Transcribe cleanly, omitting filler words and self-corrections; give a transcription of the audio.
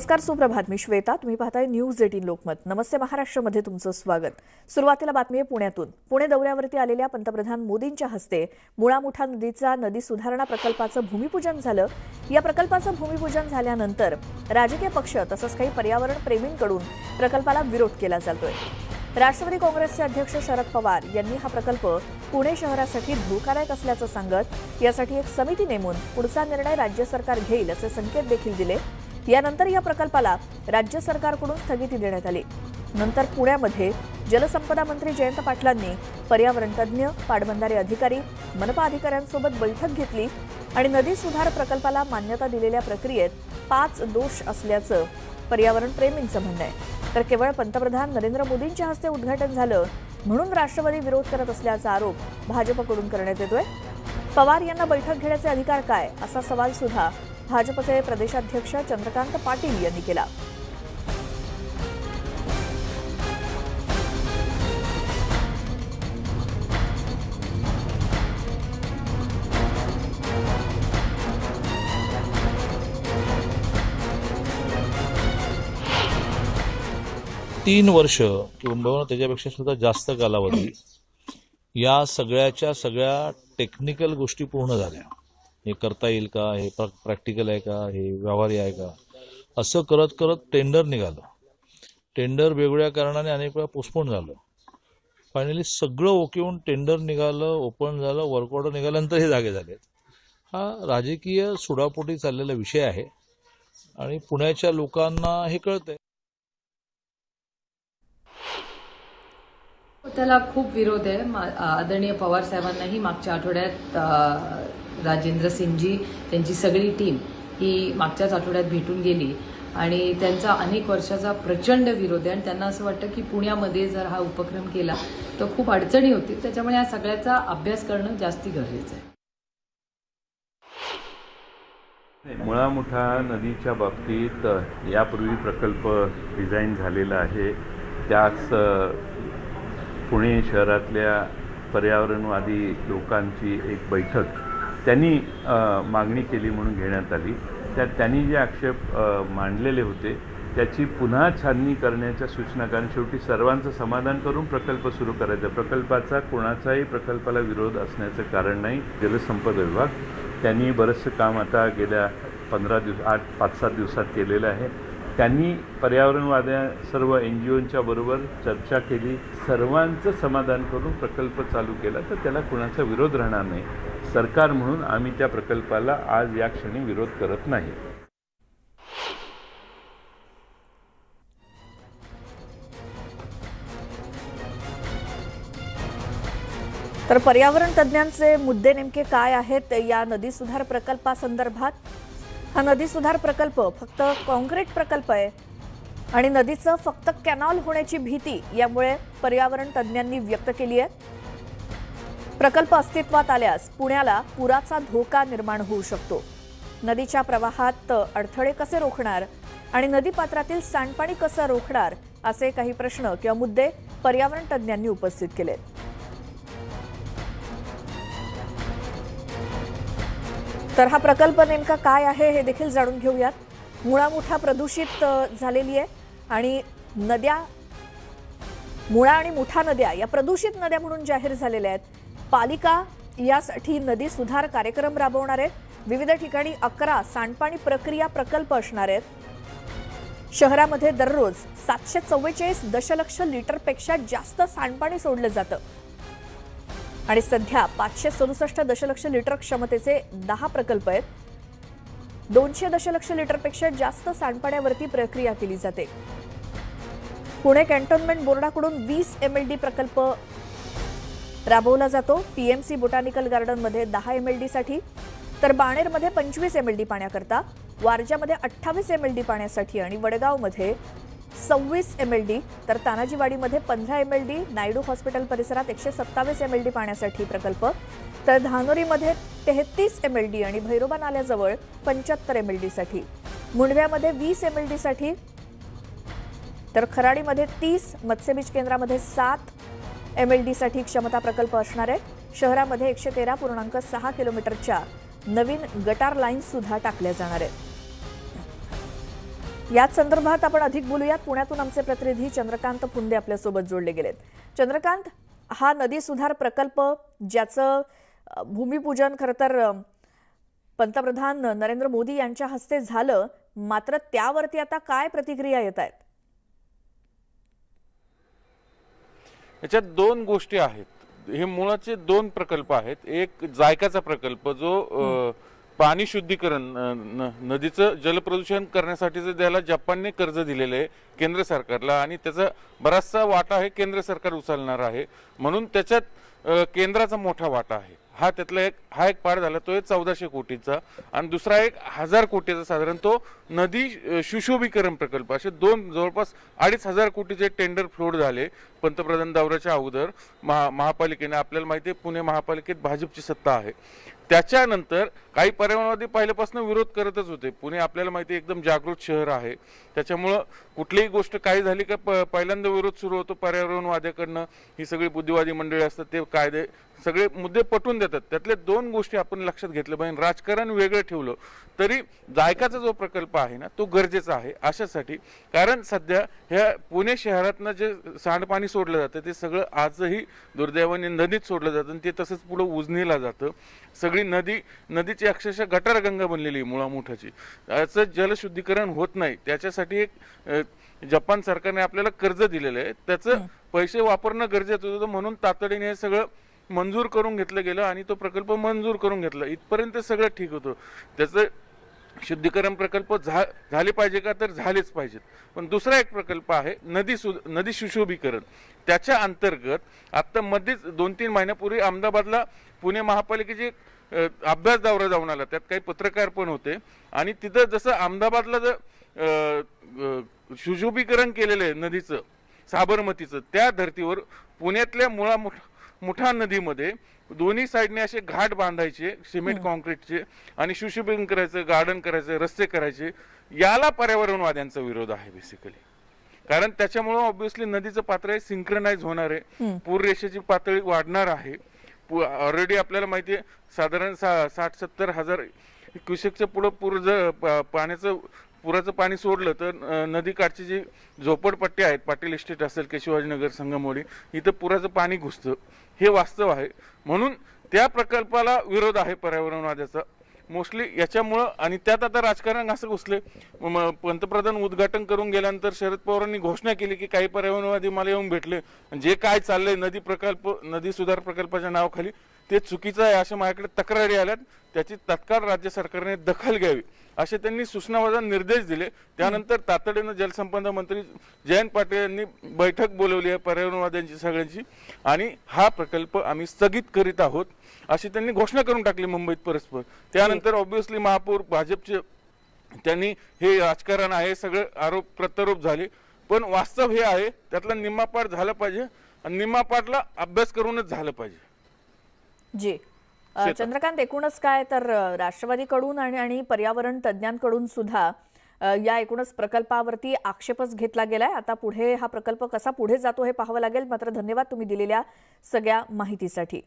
नमस्कार, सुप्रभात. मी श्वेता. तुम्ही पाहताय न्यूज 18 लोकमत. नमस्ते महाराष्ट्रामध्ये तुमचं स्वागत. सुरुवातीला बातमी आहे पुण्यातून. पुणे दौऱ्यावरती आलेल्या पंतप्रधान मोदींच्या हस्ते मुळा-मुठा नदीचा नदी सुधारणा प्रकल्पाचं भूमिपूजन झालं. या प्रकल्पाचं भूमिपूजन झाल्यानंतर राजकीय पक्ष तसंच काही पर्यावरण प्रेमींकडून प्रकल्पाला विरोध केला जातोय. राष्ट्रवादी काँग्रेसचे अध्यक्ष शरद पवार यांनी हा प्रकल्प पुणे शहरासाठी धोकादायक असल्याचं सांगत यासाठी एक समिती नेमून पुढचा निर्णय राज्य सरकार घेईल असे संकेत देखील दिले. यानंतर या प्रकल्पाला राज्य सरकारकडून स्थगिती देण्यात आली. नंतर पुण्यामध्ये जलसंपदा मंत्री जयंत पाटलांनी पर्यावरण तज्ज्ञ, पाटबंधारे अधिकारी, मनपा अधिकाऱ्यांसोबत बैठक घेतली आणि नदी सुधार प्रकल्पाला मान्यता दिलेल्या प्रक्रियेत 5 दोष असल्याचं पर्यावरण प्रेमींचं म्हणणं आहे. तर केवळ पंतप्रधान नरेंद्र मोदींच्या हस्ते उद्घाटन झालं म्हणून राष्ट्रवादी विरोध करत असल्याचा आरोप भाजपकडून करण्यात येतोय. पवार यांना बैठक घेण्याचे अधिकार काय, असा सवाल सुद्धा भाजपचे प्रदेशाध्यक्ष चंद्रकांत पाटील यांनी केला. तीन वर्ष किंवा त्याच्यापेक्षा सुद्धा जास्त कालावधी या सगळ्या टेक्निकल गोष्टी पूर्ण झाल्या. हे करता येईल का, हे प्रॅक्टिकल आहे का, हे व्यवहारी आहे का, असं करत करत टेंडर निघालं. टेंडर वेगवेगळ्या कारणाने अनेक वेळा पोस्टपोन झालं. फायनली सगळं ओके होऊन टेंडर निघालं, ओपन झालं, वर्क ऑर्डर निघाल्यानंतर हे जागे झाले. हा राजकीय सुडापोटी चाललेला विषय आहे आणि पुण्याच्या लोकांना हे कळतंय. त्याला खूप विरोध आहे. आदरणीय पवार साहेबांनाही मागच्या आठवड्यात राजेंद्र सिंगजी त्यांची सगळी टीम ही मागच्याच आठवड्यात भेटून गेली आणि त्यांचा अनेक वर्षाचा प्रचंड विरोध आहे आणि त्यांना असं वाटतं की पुण्यामध्ये जर हा उपक्रम केला तर खूप अडचणी होतील. त्याच्यामुळे या सगळ्याचा अभ्यास करणं जास्ती गरजेचं आहे. मुळा-मुठा नदीच्या बाबतीत यापूर्वी प्रकल्प डिझाईन झालेला आहे. त्यास पुणे शहरातल्या पर्यावरणवादी लोकांची एक बैठक त्यांनी मागणी केली म्हणून घेण्यात आली. त्यात त्यांनी जे आक्षेप मांडलेले होते त्याची पुन्हा छाननी करण्याच्या सूचना, कारण शेवटी सर्वांचं समाधान करून प्रकल्प सुरू करायचा. प्रकल्पाचा कोणाचाही प्रकल्पाला विरोध असण्याचं कारण नाही. जलसंपदा विभाग त्यांनी बरंचसं काम आता गेल्या 5-7 दिवसात केलेलं आहे. त्यांनी पर्यावरणवाद्या सर्व NGOंच्या बरोबर चर्चा केली, सर्वांचं समाधान करून प्रकल्प चालू केला तर त्याला कुणाचा विरोध राहणार नाही. सरकार म्हणून आम्ही त्या प्रकल्पाला आज या क्षणी विरोध करत नाही. तर पर्यावरण तज्ज्ञांचे मुद्दे नेमके काय आहेत या नदी सुधार प्रकल्पासंदर्भात? हा नदी सुधार प्रकल्प फक्त कॉन्क्रीट प्रकल्प आहे आणि नदीचं फक्त कॅनॉल होण्याची भीती यामुळे पर्यावरण तज्ज्ञांनी व्यक्त केली आहे. प्रकल्प अस्तित्वात आल्यास पुण्याला पुराचा धोका निर्माण होऊ शकतो. नदीच्या प्रवाहात अडथळे कसे रोखणार आणि नदीपात्रातील सांडपाणी कसं रोखणार असे काही प्रश्न किंवा मुद्दे पर्यावरण तज्ज्ञांनी उपस्थित केले. तर हा प्रकल्प नेमका काय आहे हे देखील जाणून घेऊयात. मुळा-मुठा प्रदूषित झालेली आहे आणि नद्या, मुळा आणि मुठा नद्या या प्रदूषित नद्या म्हणून जाहीर झालेल्या आहेत. पालिका यासाठी नदी सुधार कार्यक्रम राबवणार आहेत. विविध ठिकाणी 11 सांडपाणी प्रक्रिया प्रकल्प असणार आहेत. शहरामध्ये दररोज 744 दशलक्ष लिटरपेक्षा जास्त सांडपाणी सोडलं जातं आणि सध्या 567 दशलक्ष लिटर क्षमतेचे 10 प्रकल्प आहेत. 200 दशलक्ष लिटरपेक्षा जास्त सांडपाण्यावरती प्रक्रिया केली जाते. पुणे कॅन्टोन्मेंट बोर्डाकडून 20 MLD प्रकल्प राबवला जातो. PMC बोटॅनिकल गार्डनमध्ये 10 MLD साठी, तर बाणेरमध्ये 25 MLD पाण्याकरता, वारजामध्ये 28 MLD पाण्यासाठी आणि वडगावमध्ये 26 MLD, तर तानाजीवाडीमध्ये 15 MLD, नायडू हॉस्पिटल परिसरात 127 MLD पाण्यासाठी प्रकल्प, तर धानोरीमध्ये 33 MLD आणि भैरोबा नाल्याजवळ 75 MLD साठी, मुंडव्यामध्ये 20 MLD साठी, तर खराडीमध्ये 30, मत्स्यबीज केंद्रामध्ये 7 MLD साठी क्षमता प्रकल्प असणार आहे. शहरामध्ये 113.6 किलोमीटरच्या नवीन गटार लाईन सुद्धा टाकल्या जाणार आहेत. याच संदर्भात आपण अधिक बोलूयात. पुण्यातून आमचे प्रतिनिधी चंद्रकांत फुंदे आपल्यासोबत जोडले गेलेत. चंद्रकांत, हा नदी सुधार प्रकल्प ज्याचं भूमिपूजन खरं तर पंतप्रधान नरेंद्र मोदी यांच्या हस्ते झालं, मात्र त्यावरती आता काय प्रतिक्रिया येत आहेत? याच्यात दोन गोष्टी आहेत. हे मुळाचे दोन प्रकल्प आहेत. एक जायकाचा प्रकल्प जो पाणी शुद्धीकरण नदीचं जलप्रदूषण करण्यासाठीचं त्याला जपानने कर्ज दिलेलं आहे केंद्र सरकारला आणि त्याचा बराचसा वाटा आहे केंद्र सरकार उचलणार आहे, म्हणून त्याच्यात केंद्राचा मोठा वाटा आहे. हा त्यातला एक पार्ट झाला, तो 1400 कोटीचा, आणि दुसरा 1000 कोटीचा साधारण तो नदी सुशोभीकरण प्रकल्प. असे दोन जवळपास 2500 कोटीचे टेंडर फ्लोट झाले पंतप्रधान दौऱ्याच्या अगोदर महापालिकेने. आपल्याला माहिती आहे पुणे महापालिकेत भाजपची सत्ता आहे. त्याच्यानंतर काही पर्यावरणवादी पहिल्यापासून विरोध करतच होते. पुणे आपल्याला माहिती आहे एकदम जागृत शहर आहे, त्याच्यामुळं कुठलीही गोष्ट काही झाली का पहिल्यांदा विरोध सुरू होतो पर्यावरणवाद्याकडनं. ही सगळी बुद्धिवादी मंडळी असतात, ते कायदे सगळे मुद्दे पटवून देतात. त्यातल्या दोन गोष्टी आपण लक्षात घेतलं पाहिजे. राजकारण वेगळं ठेवलं तरी जायकाचा जो प्रकल्प आहे ना तो गरजेचा आहे अशासाठी, कारण सध्या ह्या पुणे शहरातनं जे सांडपाणी सोडलं जातं ते सगळं आजही दुर्दैवाने नदीत सोडलं जातं आणि ते तसंच पुढं उजनीला जातं. सगळी नदीची अक्षरशः गटारगंगा बनलेली आहे मुळामुठाची. याचं जलशुद्धीकरण होत नाही. त्याच्यासाठी एक जपान सरकारने आपल्याला कर्ज दिलेलं आहे, त्याचं पैसे वापरणं गरजेचं होतं, म्हणून तातडीने हे सगळं मंजूर करून घेतलं गेलं आणि तो प्रकल्प मंजूर करून घेतला. इथपर्यंत सगळं ठीक होतं. त्याचं शुद्धीकरण प्रकल्प झाले पाहिजे का, तर झालेच पाहिजेत. पण दुसरा एक प्रकल्प आहे नदी सुशोभीकरण. त्याच्या अंतर्गत आता मध्येच 2-3 महिन्यापूर्वी अहमदाबादला पुणे महापालिकेची अभ्यास दौरा जाऊन आला. त्यात काही पत्रकार पण होते आणि तिथं जसं अहमदाबादला जर सुशोभीकरण केलेलं आहे नदीचं साबरमतीचं, त्या धर्तीवर पुण्यातल्या मुठा नदीमध्ये दोन्ही साईडने असे घाट बांधायचे सिमेंट कॉन्क्रीटचे आणि सुशोभीकरण करायचं, गार्डन करायचं, रस्ते करायचे. याला पर्यावरणवाद्यांचा विरोध आहे बेसिकली, कारण त्याच्यामुळे ऑब्व्हियसली नदीचं पात्र सिंक्रोनाइज होणार आहे, पूर रेषेची पातळी वाढणार आहे. ऑलरेडी आपल्याला माहिती आहे साधारण 60-70 हजार क्युसेकच्या पुढं पुराचं पाणी सोडलं तर नदीकाठची जी झोपडपट्टी आहेत, पाटील इस्टेट असेल, शिवाजीनगर, संगमवाडी, इथं पुराचं पाणी घुसतं. हे वास्तव आहे. म्हणून त्या प्रकल्पाला विरोध आहे पर्यावरणवाद्याचा मोस्टली याच्यामुळं. आणि त्यात आता राजकारण असं घुसले. पंतप्रधान उद्घाटन करून गेल्यानंतर शरद पवारांनी घोषणा केली की काही पर्यावरणवादी मला येऊन भेटले, जे काय चाललंय नदी सुधार प्रकल्पाच्या नावाखाली ते चुकीचं आहे अशा माझ्याकडे तक्रारी आल्यात. त्याची तत्काळ राज्य सरकारने दखल घ्यावी असे त्यांनी सूचनावजा निर्देश दिले. त्यानंतर तातडीनं जलसंपदा मंत्री जयंत पाटील यांनी बैठक बोलवली आहे पर्यावरणवाद्यांची सगळ्यांची, आणि हा प्रकल्प आम्ही स्थगित करीत आहोत अशी त्यांनी घोषणा करून टाकली मुंबईत परस्पर. त्यानंतर ऑब्व्हियसली महापौर भाजपचे त्यांनी हे राजकारण आहे सगळं आरोप प्रत्यारोप झाले. पण वास्तव हे आहे त्यातला निम्मापाठ झाला पाहिजे आणि निम्मापाठला अभ्यास करूनच झालं पाहिजे. जी चंद्रकांत, एकूणच काय तर राष्ट्रवादीकडून आणि पर्यावरण तज्ज्ञांकडून सुद्धा या एकूणच प्रकल्पावरती आक्षेपच घेतला गेलाय. आता पुढे हा प्रकल्प कसा पुढे जातो हे पाहावं लागेल. मात्र धन्यवाद तुम्ही दिलेल्या सगळ्या माहितीसाठी.